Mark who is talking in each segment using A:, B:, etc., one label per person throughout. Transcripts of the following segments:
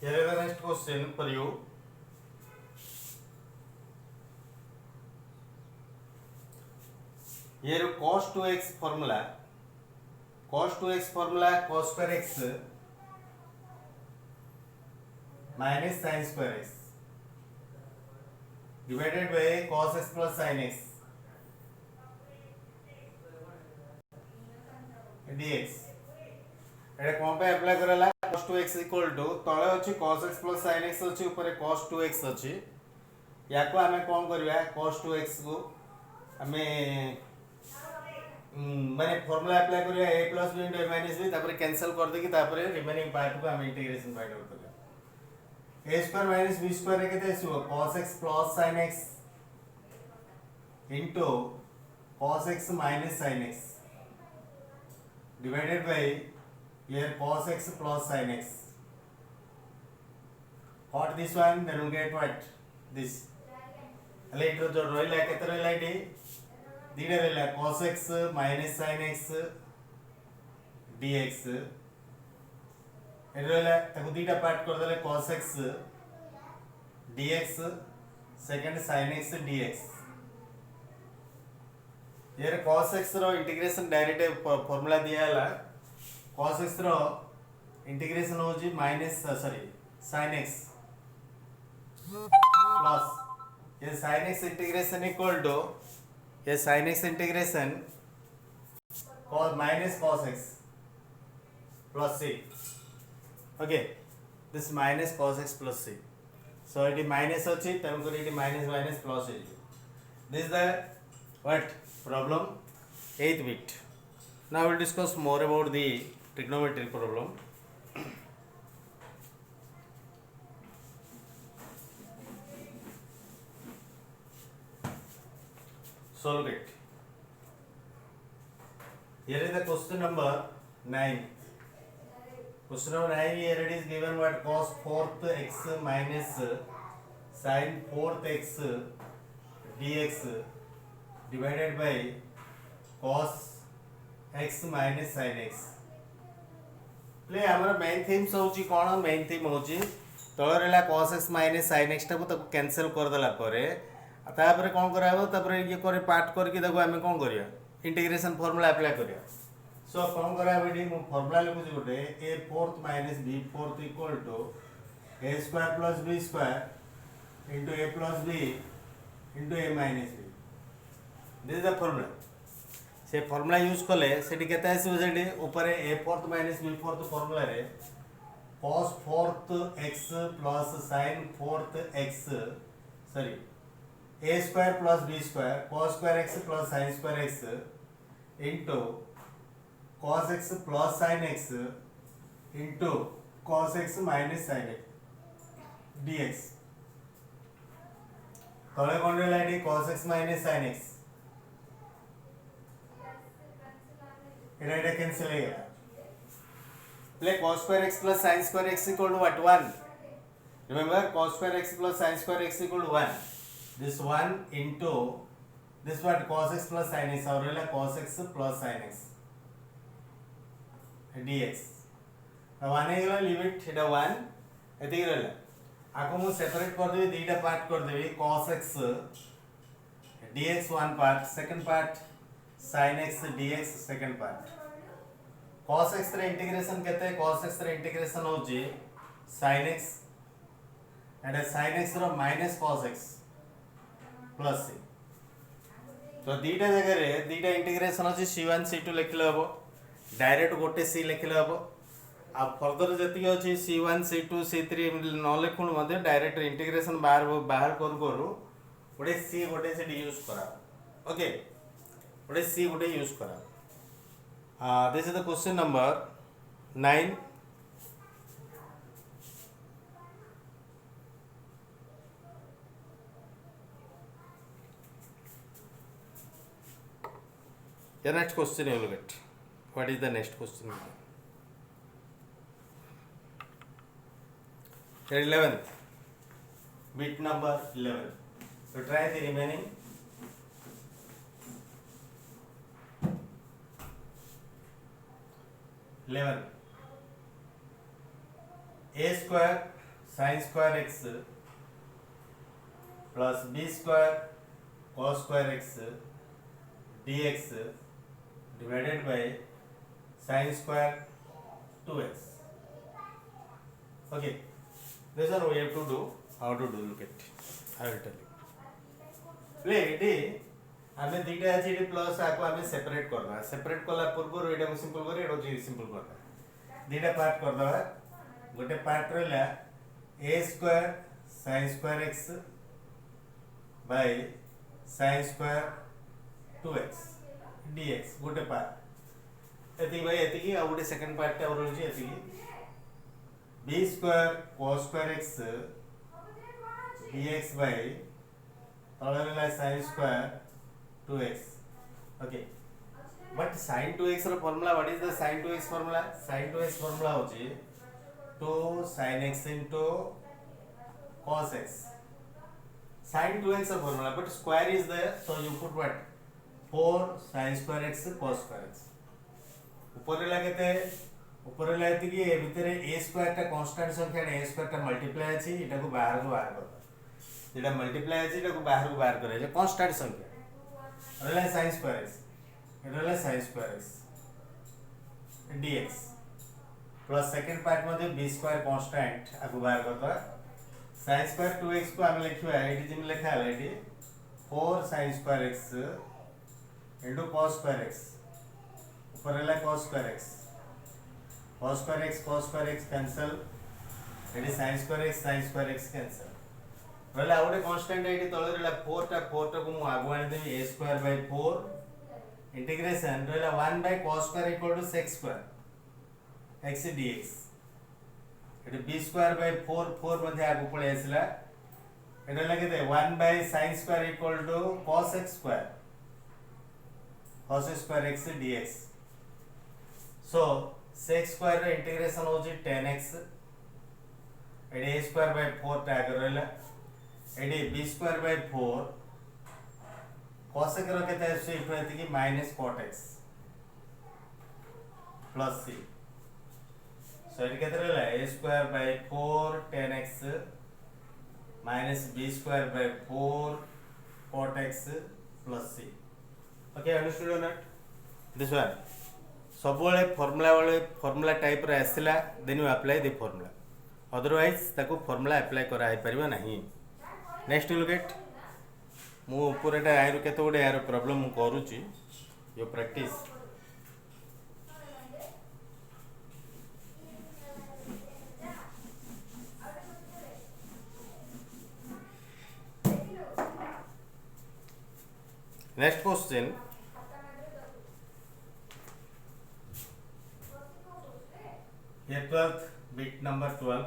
A: Here is the next question for you. Here cos 2x formula. Cos 2x formula cos square x minus sin square x divided by cos x plus sin x dx. एटा कोन पे apply करला cos 2x equal to तळे अछि cos x plus sin x अछि ऊपर cos 2x अछि याको हमें कोन करबा cos 2x को हमें माने फार्मूला अप्लाई करिया a plus b into a minus b तापर कैंसिल कर दे कि तापर रिमेनिंग पार्ट को हम इंटीग्रेशन फाइंड आउट करबा a square minus b square केते आसीबो cos x plus sin x into cos x minus sin x divided by here cos x plus sin x. Got this one, then we'll get what? This. Later जो रोइला कितना रोइला D? दीडे रोइला cos x minus sin x dx. ये रोइला तको दीडा part कर देले cos x dx second sin x dx. ये cos x रो integration direct formula दिया है cos x रो इंटीग्रेशन हो जी माइनस sin x प्लस ये sin x integration equal to ये sin x integration cos minus cos x plus c. Okay, this minus cos x plus c. So it is minus अच्छी तब को it is minus minus plus है. This is the what problem 8th bit. Now we will discuss more about the trigonometry problem. Solve it. Here is the question number 9. Question number 9 here it is given what cos 4th x minus sin 4th x dx divided by cos x minus sin x. Play हमर main themes होची कोन main theme होची तळरेला cos x minus sin x टाको तको cancel कर देला परे तापर कोन कराबो तापर ये करे पार्ट करके देखो हमें कोन करिया इंटीग्रेशन फार्मूला अप्लाई करिया. सो कोन कराबो डी मु फार्मूला लिखु छी गोटे a fourth minus b fourth equal to a square plus b square into a plus b into a minus b. This is the formula. से फार्मूला यूज कले सेठी केते आसी सेठी ऊपर a fourth minus b fourth formula रे cos fourth x plus sin fourth x sorry a square plus b square cos square x plus sin square x इनटू cos x plus sin x इनटू cos x minus sin x dx. तळे कोन रे light cos x minus sin x इधर cancel हो गया. Play cos square x plus sin square x equal to what 1. Remember cos square x plus sin square x equal to 1. This 1 into this what cos x plus sin x और रेला cos x plus sin x dx. now 1 है गला limit एटा 1 एती रेला आको मु separate कर देबी दीटा part कर देबी cos x dx one part second part sin x dx second part. cos x रे इंटीग्रेशन केते cos x रे इंटीग्रेशन हो जी sin x and sin x रो minus cos x plus c. तो दीटा जगह रे दीटा इंटीग्रेशन अछि c1 c2 लिखले हबो डायरेक्ट गोटे c लिखले हबो. आ फर्दर जति अछि c1 c2 c3 न लिखुन मध्ये डायरेक्ट इंटीग्रेशन बाहर करू गोटे c गोटे से यूज करा. Okay what is c what is use kara. This is the question number 9. The next question you will get. What is the next question? Here 11th bit number 11. So try the remaining. 11 a square sin square x plus b square cos square x dx divided by sin square 2x. Okay, this one we have to do. How to do? Look at, I will tell you. Play ये आमे दीटा अछि ये plus आको आमे separate करबा. Separate कला पूर्व एटा को सिंपल करी एटा जी सिंपल करबा. दीटा पार्ट कर दबा. गोटे पार्ट रहला a square sin square x by sin square 2x dx गोटे पार्ट एति भाई एति की आ गोटे सेकंड पार्ट टा और रहछि एति की b square cos square x dx by तळे रहला sin square 2x. Okay, but sin 2x रो formula what is the sin 2x formula? sin 2x formula होछि 2 sin x into cos x. sin 2x रो formula, but square is there, so you put what 4 sin square x cos square x. ऊपर रहला केते? ऊपर रहला एति की ए भितरे a स्क्वायर टा कांस्टेंट संख्या a स्क्वायर टा मल्टीप्लाई अछि, एटा को बाहर कर. जेटा मल्टीप्लाई अछि एटा को बाहर करे जे कांस्टेंट संख्या रहला sin स्क्वायर x, रहला sin square x dx plus second part मध्ये b स्क्वायर कांस्टेंट आको बाहर करबा. sin स्क्वायर 2x को हम लिखिबा एटी जिम लिखा है eighty 4 sin square x into cos square x. ऊपर रहला cos square x, cos square x cancel, eighty sin square x cancel. रहला आउटे कांस्टेंट एटी तळे रहला 4 टा को मु आगु आनि देबी a स्क्वायर बाय 4 इंटीग्रेशन रहला 1 by cos square equal to sec square x dx. एटी b स्क्वायर बाय 4 मध्ये आगु पळे आसला, एटा लगे दे 1 by sin square equal to cos x square x dx. So sec square रे इंटीग्रेशन होची 10x, eighty a square by 4 टा आगे रहला, एडी b square by 4 cos x रो केते आसी इक्वल की minus cot x plus c. So एडी केते रहला a square by 4 10x minus b square by 4 cot x plus c. Okay, understood और नॉट? दिस वन सब वाले फार्मूला टाइप रे आसिला, then you apply the formula, otherwise ताको formula apply करा आइ परिबा नहीं. नेक्स्ट लुक एट मु पूराटा आइरो केते गोटे यार प्रॉब्लम मु करूची यो प्रैक्टिस. नेक्स्ट क्वेश्चन, ये 12th bit number 12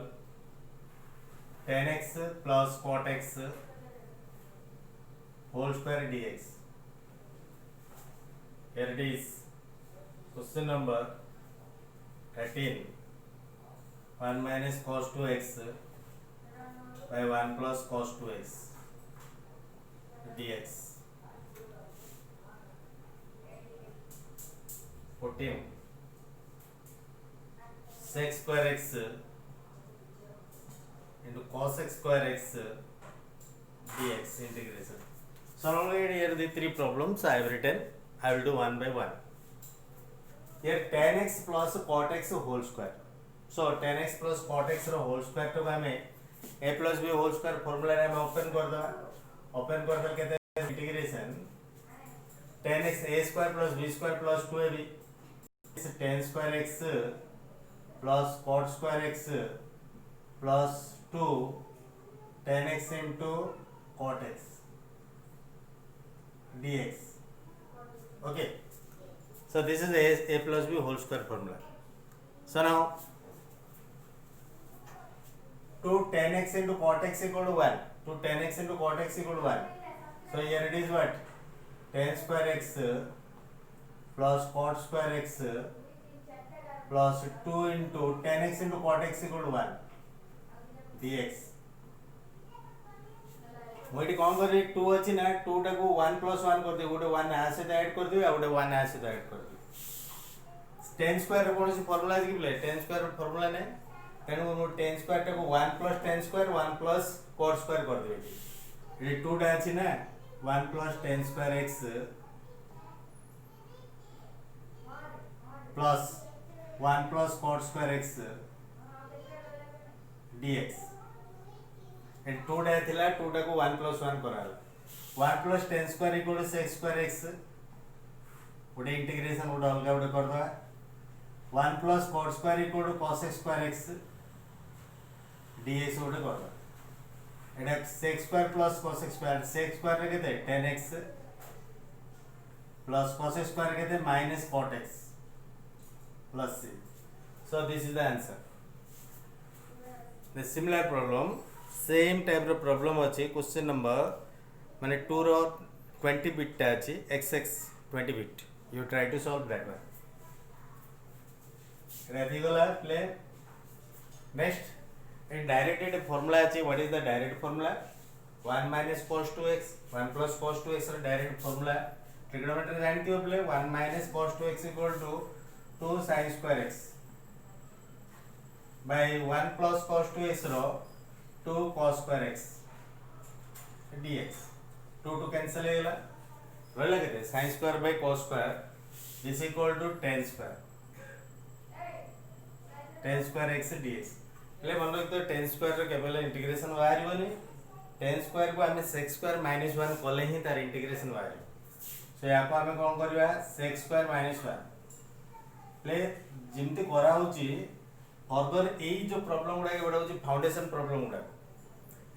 A: 10x plus cot x whole square dx. Here it is, question number 13. 1 minus cos 2x by 1 plus cos 2x dx. 14 sec square x into cos x square x dx integration. So now here are the three problems I have written. I will do one by one. Here tan x plus cot x whole square. So tan x plus cot x whole square तो हमें a plus b whole square formula रे हमें open कर दो. open कर दो कहते हैं integration tan x a square plus b square plus 2ab tan square x plus cot square x plus 2 tan x into cot x dx. Okay, so this is a plus b whole square formula. So now 2 tan x into cot x equal to 1, 2 tan x into cot x equal to 1. So here it is what, tan square x plus cot square x plus 2 into tan x into cot x equal to 1 dx. Moiety कौन कर 2 अछि ना 2 टा को 1 plus 1 कर दे, गोटे 1 आ से add कर दे, आ गोटे 1 आ से ऐड कर दे. tan स्क्वायर रे कोन सी फार्मूला अछि कि tan स्क्वायर फार्मूला नै तेणु मु tan स्क्वायर टाको 1 plus tan square 1 plus cot square कर देबे ये 2 टा अछि ना 1 plus tan square x plus 1 plus cot square x dx ए 2 टा थिला 2 टा को 1 प्लस 1 कराला 1 plus tan square equal to sec square x गोटे इंटीग्रेशन गोटे अलग गोटे कर दवा 1 plus cot square equal to cos square x dx गोटे कर दवा एटा sec square plus cos square sec square रे केते tan x plus cos square केते minus cot x plus c. So this is the answer. The similar problem, same type of problem अच्छी question number माने 2 रो 20 bit टा अच्छी xx 20 bit. You try to solve that one. Ready गला play. Next, in directed formula अच्छी what is the direct formula? 1 minus cos 2x 1 plus cos 2x row direct formula. Trigonometry जानती हो play 1 minus cos 2x equal to 2 sin square x by 1 plus cos 2x row 2 cos square x dx 2 to cancel हो गला रहला केते sin square by cos square is equal to tan square x dx ले मन रख तो tan square रो केवल integration बाहरिबोनी tan square को हमें sec square minus 1 कले ही तार इंटीग्रेशन बाहरिबो सो या को हमें कोन करबा sec square minus 1 प्ले जिमती करा होची फर्दर एई जो प्रॉब्लम गुडा के बडा होची फाउंडेशन प्रॉब्लम गुडा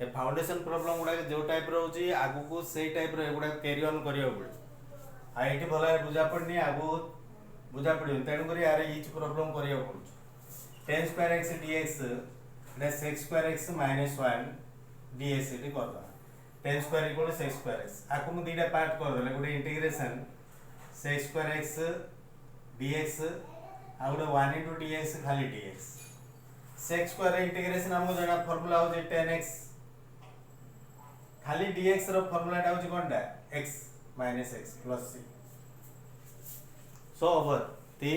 A: ए फाउंडेशन प्रॉब्लम गुडा के जो टाइप रो होची आगु को सेई टाइप रो गुडा कैरी ऑन करियो पड़े आ एठी भला बुझा पड़नी आगु बुझा पड़ियो तेन करी यार ईच प्रॉब्लम करियो पड़छ tan स्क्वायर x dx एटा sec square x minus 1 dx एठी करबा tan square equal to sec square x आकु मु दीटा पार्ट कर देले गुडे integration sec square x dx आ गोटे 1 into dx खाली dx sec स्क्वायर इंटीग्रेशन हमको जणा फार्मूला हो जे tan x खाली dx रो फार्मूला टा हो कोनटा x minus x plus c so over the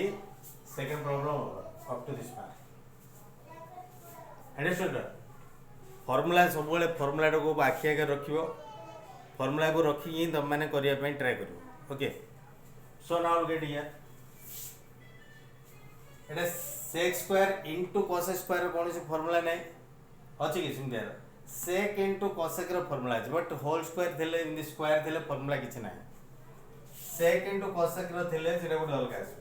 A: second problem over up to this part understood formula सब बेले फार्मूला को आखि आगे रखियो फार्मूला को रखी ही तुम माने करिया पे ट्राई करियो okay so now get here एटा sec square into cos square रो कोन से फार्मूला नै अछि कि सिम देर sec इनटू cosec रो फार्मूला अछि बट होल स्क्वायर थिले इन द स्क्वायर थिले फार्मूला किछ नै sec इनटू cosec रो थिले सेटा गुड अलग आसो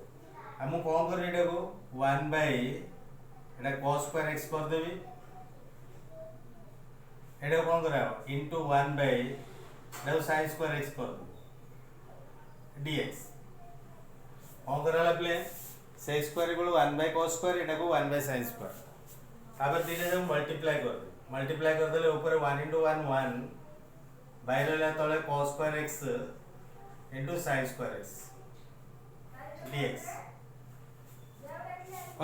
A: हमु कोन कर एटा को 1 by Etah cos square x कर देबी एटा कोन करा इनटू 1 बाय एटा sin स्क्वायर x कर दो dx कोन कराला प्ले sec square equal 1 by cos square एटा को 1 बाय sin स्क्वायर तापर दिले जब मल्टीप्लाई कर देले ऊपर 1 into 1 1 बाहर रहला तले cos square x into sin square x dx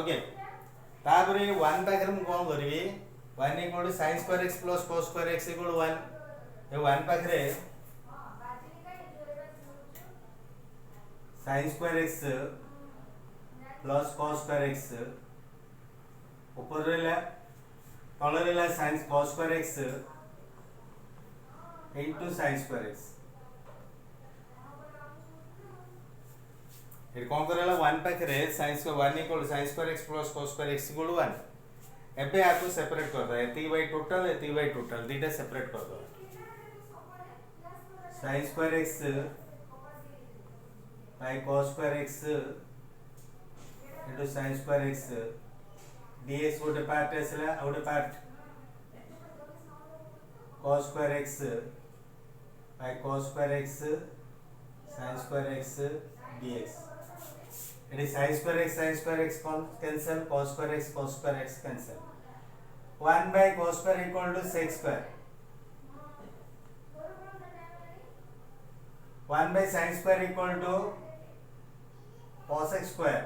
A: okay तापर 1 पाखर हम कोन करबी 1 equal to sin square x plus cos square x equal 1 ए 1 पाखरे sin square x plus cos square x ऊपर रहला तले रहला sin cos square x into sin square x ये कोन करला 1 पाखरे sin square 1 equal sin square x plus cos square x equal 1 एबे आको सेपरेट कर दो एती बाय टोटल दीटा सेपरेट कर दो sin square x by cos square x into sin square x dx गोटे पार्ट आसला गोटे part cos square x by cos square x sin square x dx eighty sin square x cancel cos square x cancel 1 by cos square equal to sec square 1 by sin square equal to cos x square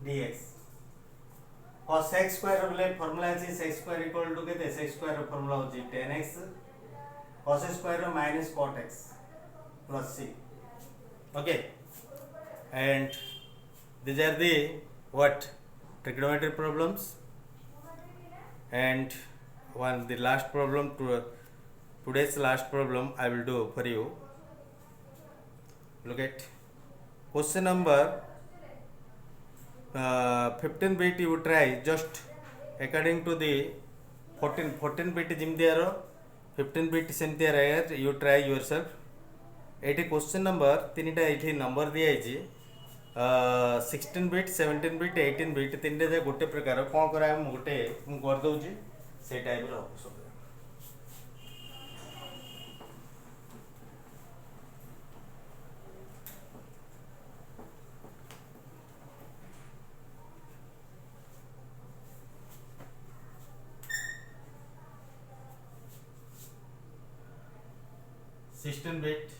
A: dx cos x square रे formula अछि sec square equal to केते sec square रो formula होछि tan x cos square रो minus cot x plus c okay and these are the what trigonometry problems, and the last problem, today's last problem I will do for you. Look at question number 15 bit. You try just according to the 14 bit jimdiaro 15 bit semti air. You try yourself. Eighty question number तीन टा ये number दिखाई 16 bit 17 bit 18 bit तीन टा गोटे प्रकार कौन करा गोटे करदे से टाइप सब sixteen bit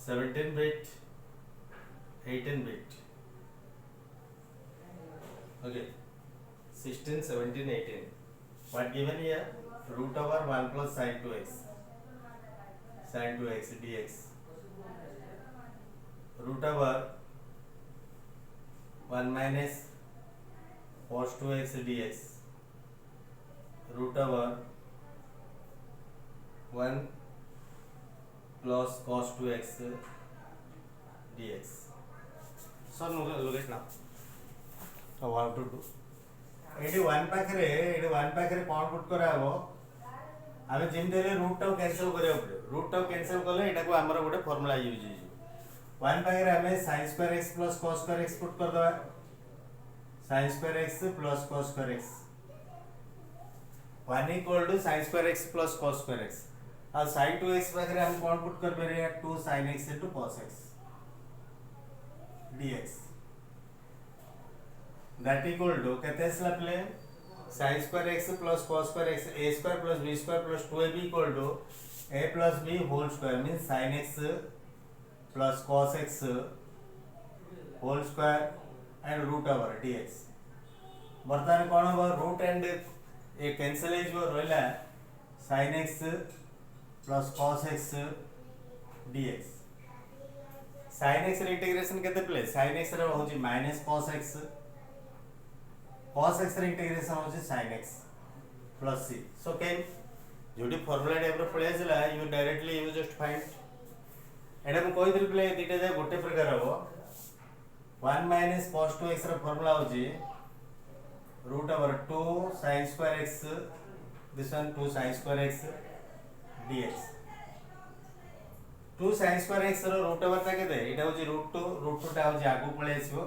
A: 17 bit 18 bit. Okay, 16 17 18. What given here? Root over 1 plus sin 2x dx, root over 1 minus cos 2x dx, root over 1 plus cos 2x dx. So look at now. So what to do? Eighty one पाखरे कौन put करा हबो आमे जेमते root tau cancel करियो पड़े root tau cancel करले एटा को हमर गोटे फार्मूला यूज होई वन पाखरे हमें sin square x plus cos square x put कर दवा sin square x plus cos square x 1 equal to sin square x plus cos square x और sin 2x पाखरे हम कौन पुट कर बेरे 2 sin x into cos x dx that equal to कहते हैं इसला play sin square x plus cos square x a square plus b square plus 2ab equal to a plus b whole square means sin x plus cos x whole square and root over dx बर्तमान कौन होगा root and A cancel जो रहिला sin x plus cos x dx sin x रे integration केते play sin x रे होची minus cos x रे इंटीग्रेशन होची sin x plus c so can जोडी फार्मूला टाइप रो प्ले जला you directly you just find एडा को कोइ दिल प्ले दीटा जे गोटे प्रकार हो 1 minus cos 2x रो फार्मूला होची root over 2 sin square x this one 2 sin square x dx 2 sin square x रो रूट ओवर ता केते एटा होची रूट 2 टा होची आगु पळे आसीबो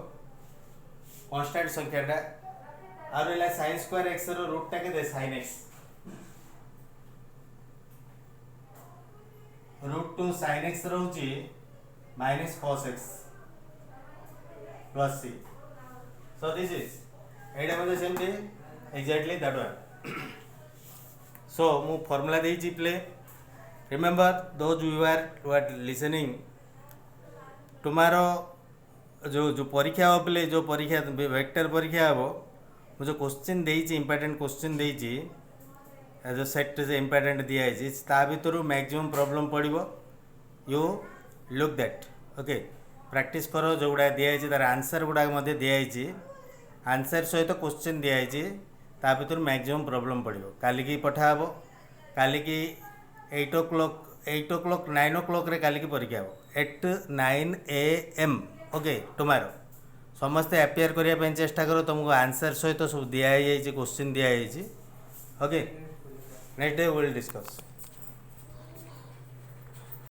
A: कांस्टेंट संख्याटा और एला sin square x रो रूट टा केते sin x root 2 sin x रो होची minus cos x plus c so this is एटा मध्ये सेम दे एक्जेक्टली दैट वन so मु फार्मूला देइची प्ले remember those who are listening tomorrow जो परीक्षा हो प्ले जो परीक्षा वेक्टर परीक्षा हो मु जो क्वेश्चन देइची इंपोर्टेंट क्वेश्चन देइची जो सेट जे इंपोर्टेंट दिया है ता भीतर मैक्सिमम प्रॉब्लम पड़िबो you look that okay practice करो जो गुडा दिया है तार आंसर गुडा मध्ये दिया है आंसर सहित क्वेश्चन दिया है ता भीतर मैक्सिमम प्रॉब्लम पड़िबो काली की पठा हबो काली की 8 o'clock 9 o'clock रे काली की परीक्षा हो एट 9 AM ओके टुमारो समस्ते अपेयर करिया पे चेष्टा करो तुमको आंसर सहित सब दिया है क्वेश्चन दिया है okay next day will discuss